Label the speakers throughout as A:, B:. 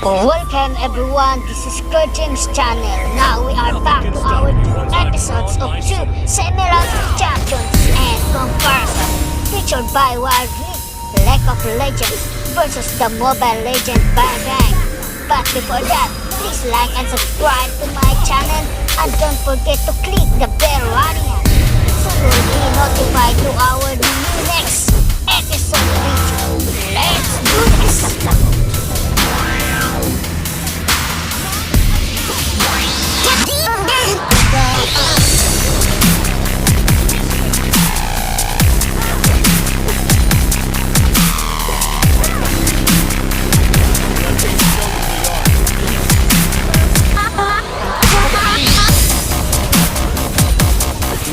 A: Welcome everyone, this is Kerjims channel. Now we are back to our 2 episodes of 2 semi-ranking champions and comparison, featured by Wild League, League of Legends versus the Mobile Legend Bang Bang. But before that, please like and subscribe to my channel and don't forget to click the bell icon so you'll be notified to our next episode review. Let's do this!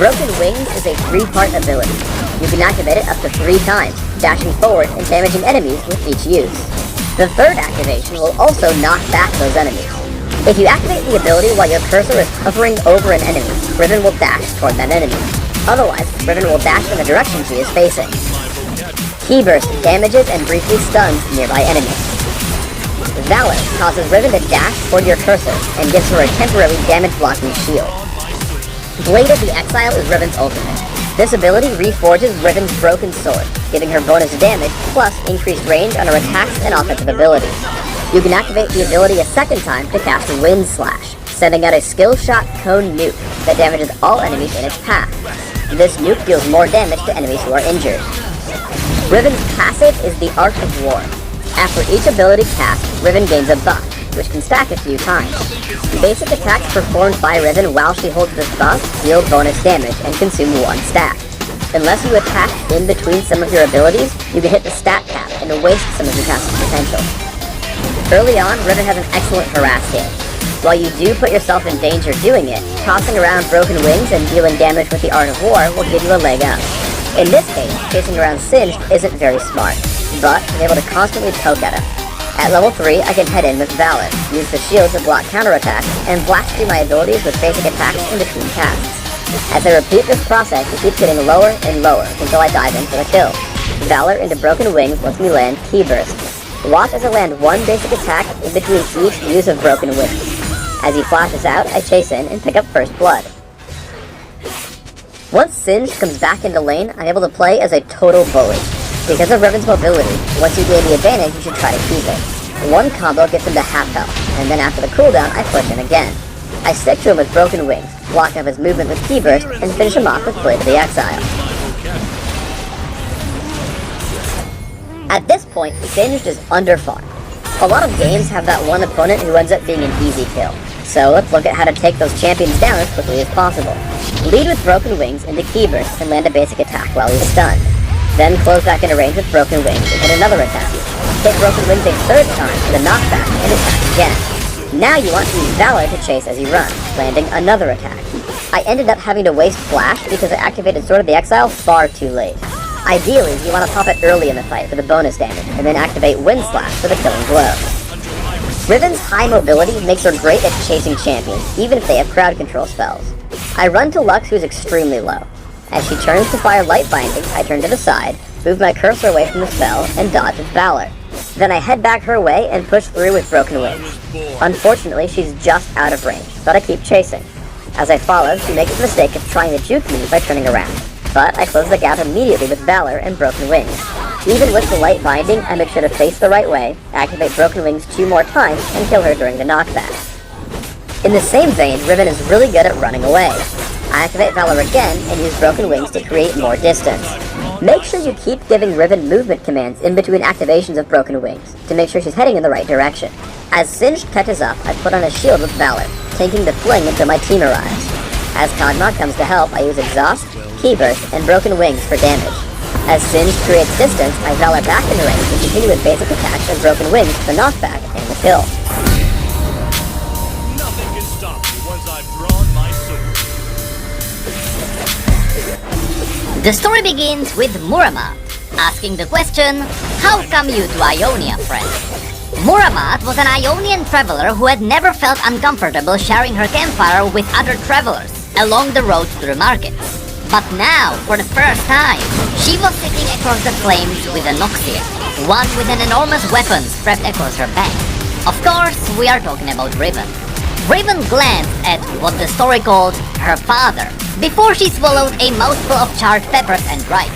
B: Broken Wings is a 3-part ability. You can activate it up to 3 times, dashing forward and damaging enemies with each use. The third activation will also knock back those enemies. If you activate the ability while your cursor is hovering over an enemy, Riven will dash toward that enemy. Otherwise, Riven will dash in the direction she is facing. Key Burst damages and briefly stuns nearby enemies. Valor causes Riven to dash toward your cursor and gives her a temporary damage blocking shield. Blade of the Exile is Riven's ultimate. This ability reforges Riven's broken sword, giving her bonus damage plus increased range on her attacks and offensive abilities. You can activate the ability a second time to cast Wind Slash, sending out a skill shot cone nuke that damages all enemies in its path. This nuke deals more damage to enemies who are injured. Riven's passive is the Art of War. After each ability cast, Riven gains a buff, which can stack a few times. Basic attacks performed by Riven while she holds this buff deal bonus damage and consume 1 stack. Unless you attack in between some of your abilities, you can hit the stat cap and waste some of your passive potential. Early on, Riven has an excellent harass game. While you do put yourself in danger doing it, tossing around Broken Wings and dealing damage with the Art of War will give you a leg up. In this case, chasing around Singed isn't very smart, but I'm able to constantly poke at him. At level 3, I can head in with Valor, use the shield to block counterattacks, and blast through my abilities with basic attacks in between casts. As I repeat this process, it keeps getting lower and lower until I dive in for the kill. Valor into Broken Wings lets me land Key Burst. Watch as I land 1 basic attack in between each use of Broken Wings. As he flashes out, I chase in and pick up First Blood. Once Singed comes back into lane, I'm able to play as a total bully. Because of Riven's mobility, once you gain the advantage, you should try to keep it. 1 combo gets him to half health, and then after the cooldown, I push in again. I stick to him with Broken Wings, block up his movement with Key Burst, and finish him off with Blade of the Exile. At this point, Singed is underfarmed. A lot of games have that one opponent who ends up being an easy kill, so let's look at how to take those champions down as quickly as possible. Lead with Broken Wings into Key Burst and land a basic attack while he's stunned. Then close back into range with Broken Wings and hit another attack. Hit Broken Wings a 3rd time with a knockback and attack again. Now you want to use Valor to chase as you run, landing another attack. I ended up having to waste Flash because I activated Sword of the Exile far too late. Ideally, you want to pop it early in the fight for the bonus damage, and then activate Wind Slash for the killing blow. Riven's high mobility makes her great at chasing champions, even if they have crowd control spells. I run to Lux, who's extremely low. As she turns to fire Light Binding, I turn to the side, move my cursor away from the spell, and dodge with Valor. Then I head back her way and push through with Broken Wings. Unfortunately, she's just out of range, but I keep chasing. As I follow, she makes the mistake of trying to juke me by turning around, but I close the gap immediately with Valor and Broken Wings. Even with the Light Binding, I make sure to face the right way, activate Broken Wings 2 more times, and kill her during the knockback. In the same vein, Riven is really good at running away. I activate Valor again and use Broken Wings to create more distance. Make sure you keep giving Riven movement commands in between activations of Broken Wings to make sure she's heading in the right direction. As Singed catches up, I put on a shield with Valor, tanking the fling until my team arrives. As Kog'Maw comes to help, I use Exhaust, Key Burst, and Broken Wings for damage. As Singed creates distance, I Valor back into range and continue with basic attacks and Broken Wings for the knockback and the kill.
C: Nothing can stop me once I've drawn my sword.
D: The story begins with Muramat asking the question, "How come you to Ionia, friend?" Muramat was an Ionian traveler who had never felt uncomfortable sharing her campfire with other travelers along the road to the market. But now, for the first time, she was sitting across the flames with a Noxia, one with an enormous weapon strapped across her back. Of course, we are talking about Riven. Riven glanced at what the story called her father before she swallowed a mouthful of charred peppers and rice.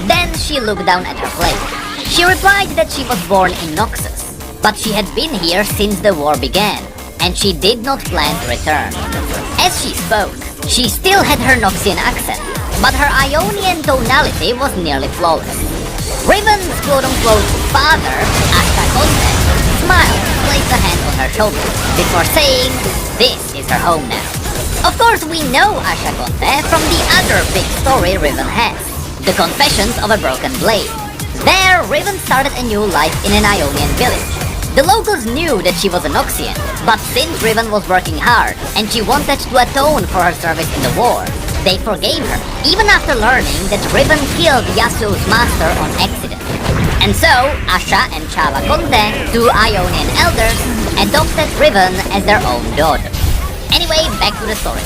D: Then she looked down at her plate. She replied that she was born in Noxus, but she had been here since the war began, and she did not plan to return. As she spoke, she still had her Noxian accent, but her Ionian tonality was nearly flawless. Riven's quote-unquote father, Ashakonte, smiled and placed a hand on her shoulder before saying, "This is her home now." Of course, we know Ashakonte from the other big story Riven has, the Confessions of a Broken Blade. There, Riven started a new life in an Ionian village. The locals knew that she was a Noxian, but since Riven was working hard and she wanted to atone for her service in the war, they forgave her, even after learning that Riven killed Yasuo's master on accident. And so, Asha and Chava Conte, two Ionian elders, adopted Riven as their own daughter. Anyway, back to the story.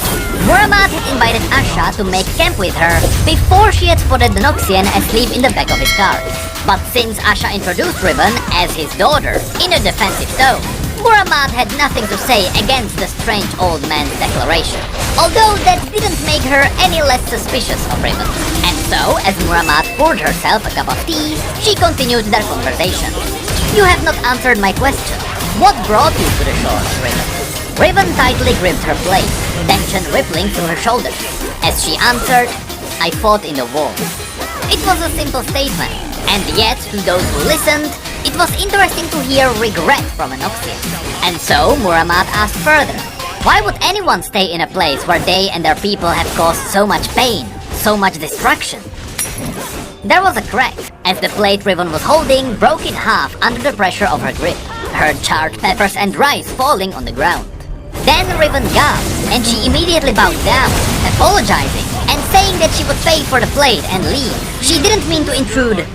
D: Muramat had invited Asha to make camp with her before she had spotted the Noxian asleep in the back of his car. But since Asha introduced Riven as his daughter in a defensive tone, Muramat had nothing to say against the strange old man's declaration. Although that didn't make her any less suspicious of Riven. And so, as Muramat poured herself a cup of tea, she continued their conversation. "You have not answered my question. What brought you to the shore, Riven?" Riven tightly gripped her plate, tension rippling through her shoulders. As she answered, "I fought in the war." It was a simple statement, and yet, to those who listened, it was interesting to hear regret from an Noxian. And so, Muramat asked further, why would anyone stay in a place where they and their people have caused so much pain, so much destruction? There was a crack, as the plate Riven was holding broke in half under the pressure of her grip, her charred peppers and rice falling on the ground. Then Riven gasped, and she immediately bowed down, apologizing, and saying that she would pay for the plate and leave. She didn't mean to intrude.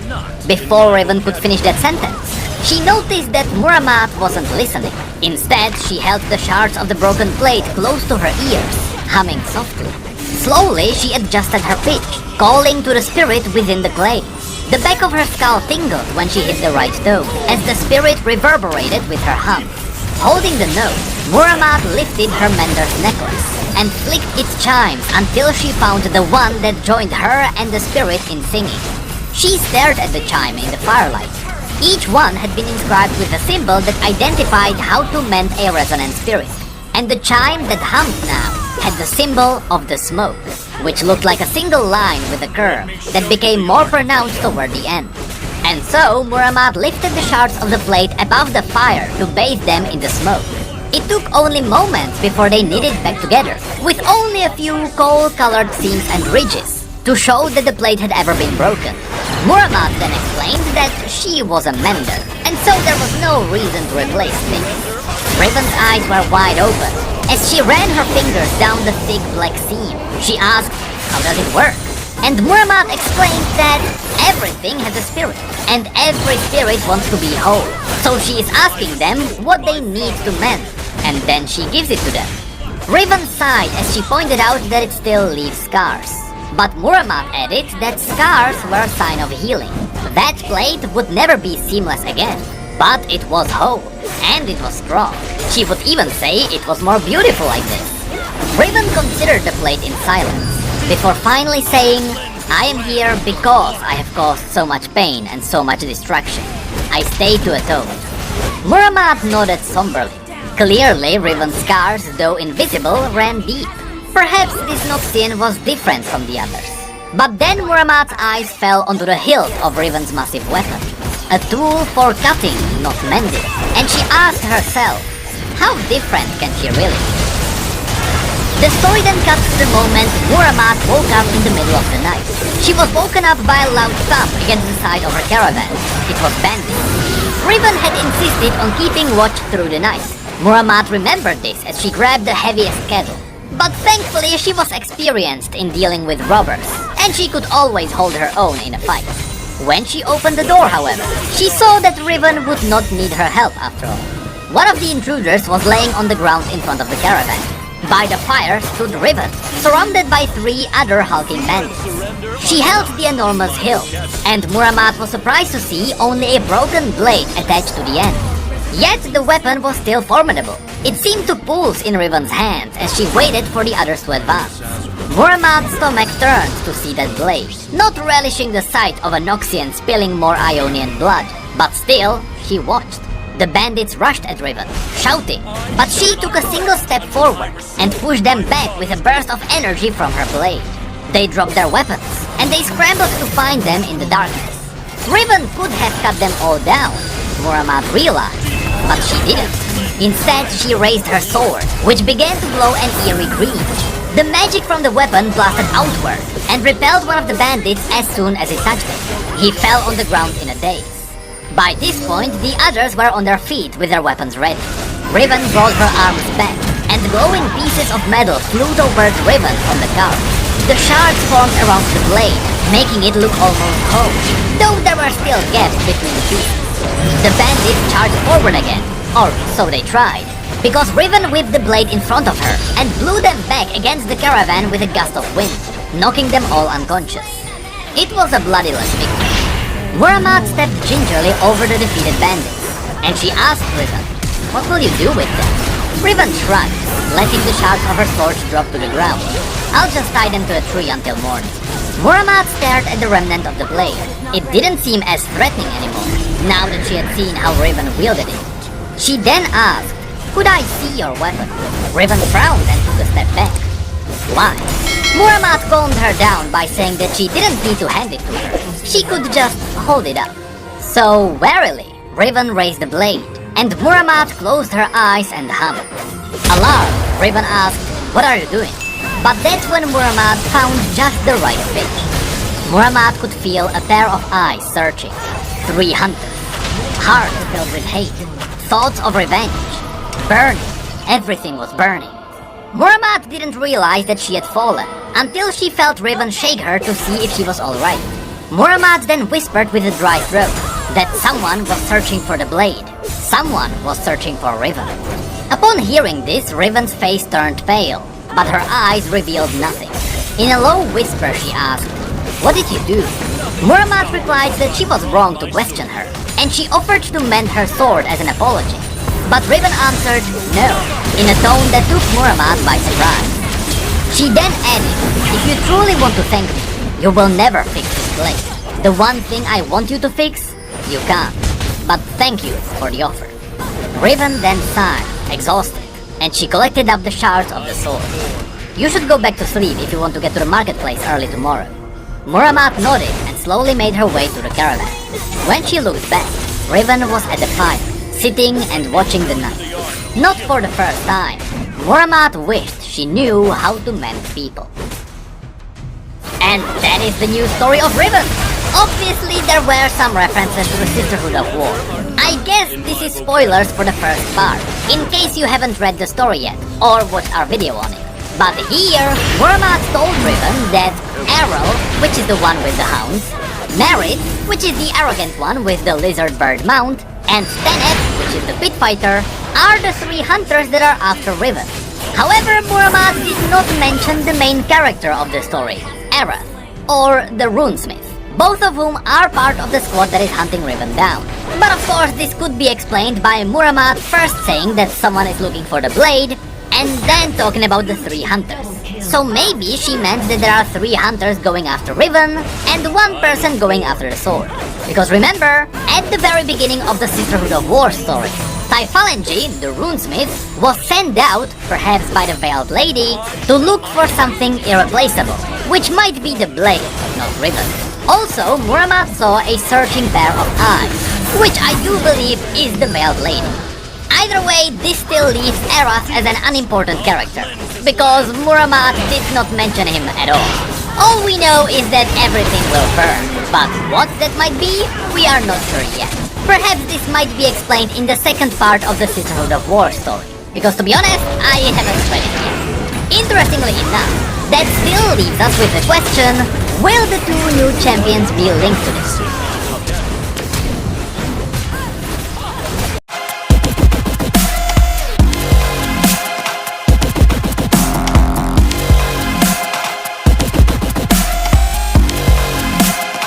D: Before Riven could finish that sentence, she noticed that Muramat wasn't listening. Instead, she held the shards of the broken plate close to her ears, humming softly. Slowly, she adjusted her pitch, calling to the spirit within the clay. The back of her skull tingled when she hit the right tone, as the spirit reverberated with her hum. Holding the note, Muramat lifted her mender's necklace and flicked its chimes until she found the one that joined her and the spirit in singing. She stared at the chime in the firelight. Each one had been inscribed with a symbol that identified how to mend a resonant spirit. And the chime that hummed now had the symbol of the smoke, which looked like a single line with a curve that became more pronounced toward the end. And so, Muramat lifted the shards of the plate above the fire to bathe them in the smoke. It took only moments before they knitted back together, with only a few coal-colored seams and ridges to show that the plate had ever been broken. Muramat then explained that she was a mender, and so there was no reason to replace things. Riven's eyes were wide open as she ran her fingers down the thick black seam. She asked, "How does it work?" And Muramat explained that everything has a spirit, and every spirit wants to be whole. So she is asking them what they need to mend, and then she gives it to them. Riven sighed as she pointed out that it still leaves scars. But Muramat added that scars were a sign of healing. That plate would never be seamless again, but it was whole, and it was strong. She would even say it was more beautiful like this. Riven considered the plate in silence, before finally saying, "I am here because I have caused so much pain and so much destruction. I stay to atone." Muramat nodded somberly. Clearly, Riven's scars, though invisible, ran deep. Perhaps this Noxian was different from the others. But then Muramat's eyes fell onto the hilt of Riven's massive weapon, a tool for cutting, not mending, and she asked herself, how different can she really be? The story then cuts to the moment Muramat woke up in the middle of the night. She was woken up by a loud thump against the side of her caravan. It was bandits. Riven had insisted on keeping watch through the night. Muramat remembered this as she grabbed the heaviest kettle. But thankfully she was experienced in dealing with robbers, and she could always hold her own in a fight. When she opened the door, however, she saw that Riven would not need her help after all. One of the intruders was laying on the ground in front of the caravan. By the fire stood Riven, surrounded by 3 other hulking bandits. She held the enormous hilt, and Muramat was surprised to see only a broken blade attached to the end. Yet the weapon was still formidable. It seemed to pulse in Riven's hands as she waited for the others to advance. Murammad's stomach turned to see that blade, not relishing the sight of a Noxian spilling more Ionian blood. But still, he watched. The bandits rushed at Riven, shouting, but she took a single step forward and pushed them back with a burst of energy from her blade. They dropped their weapons, and they scrambled to find them in the darkness. Riven could have cut them all down, Muhammad realized, but she didn't. Instead, she raised her sword, which began to glow an eerie green. The magic from the weapon blasted outward and repelled one of the bandits as soon as it touched him. He fell on the ground in a daze. By this point, the others were on their feet with their weapons ready. Riven brought her arms back, and glowing pieces of metal flew towards Riven from the car. The shards formed around the blade, making it look almost whole, though there were still gaps between the pieces. The bandits charged forward again, or so they tried, because Riven whipped the blade in front of her and blew them back against the caravan with a gust of wind, knocking them all unconscious. It was a bloodiless victory. Muhammad stepped gingerly over the defeated bandits, and she asked Riven, "What will you do with them?" Riven shrugged, letting the shards of her sword drop to the ground. "I'll just tie them to a tree until morning." Muhammad stared at the remnant of the blade. It didn't seem as threatening anymore, now that she had seen how Riven wielded it. She then asked, "Could I see your weapon?" Riven frowned and took a step back. "Why?" Muhammad calmed her down by saying that she didn't need to hand it to her. She could just hold it up. So warily, Riven raised the blade, and Muhammad closed her eyes and hummed. Alarmed, Riven asked, "What are you doing?" But that's when Muhammad found just the right fit. Muhammad could feel a pair of eyes searching. 3 hunters. Hearts filled with hate. Thoughts of revenge. Burning. Everything was burning. Muhammad didn't realize that she had fallen until she felt Riven shake her to see if she was alright. Muhammad then whispered with a dry throat that someone was searching for the blade. Someone was searching for Riven. Upon hearing this, Riven's face turned pale, but her eyes revealed nothing. In a low whisper, she asked, "What did you do?" Muhammad replied that she was wrong to question her, and she offered to mend her sword as an apology. But Riven answered no, in a tone that took Muhammad by surprise. She then added, "If you truly want to thank me, you will never fix this blade. The one thing I want you to fix, you can't. But thank you for the offer." Riven then sighed, exhausted, and she collected up the shards of the sword. "You should go back to sleep if you want to get to the marketplace early tomorrow." Muhammad nodded and slowly made her way to the caravan. When she looked back, Riven was at the fire, sitting and watching the night. Not for the first time, Muhammad wished she knew how to mend people. And that is the new story of Riven. Obviously, there were some references to the Sisterhood of War. I guess this is spoilers for the first part, in case you haven't read the story yet, or watched our video on it. But here, Muhammad told Riven that Arrow, which is the one with the hounds, Merit, which is the arrogant one with the lizard bird mount, and Steneth, which is the pit fighter, are the 3 hunters that are after Riven. However, Muhammad did not mention the main character of the story, Arath, or the Runesmith, both of whom are part of the squad that is hunting Riven down. But of course, this could be explained by Muhammad first saying that someone is looking for the blade, and then talking about the 3 hunters. So maybe she meant that there are 3 hunters going after Riven, and 1 person going after the sword. Because remember, at the very beginning of the Sisterhood of War story, Typhalangi, the Runesmith, was sent out, perhaps by the Veiled Lady, to look for something irreplaceable, which might be the blade, not Riven. Also, Muhammad saw a searching pair of eyes, which I do believe is the Veiled Lady. Either way, this still leaves Arath as an unimportant character, because Muhammad did not mention him at all. All we know is that everything will burn, but what that might be, we are not sure yet. Perhaps this might be explained in the second part of the Sisterhood of War story, because to be honest, I haven't read it yet. Interestingly enough, that still leaves us with the question, will the 2 new champions be linked to this?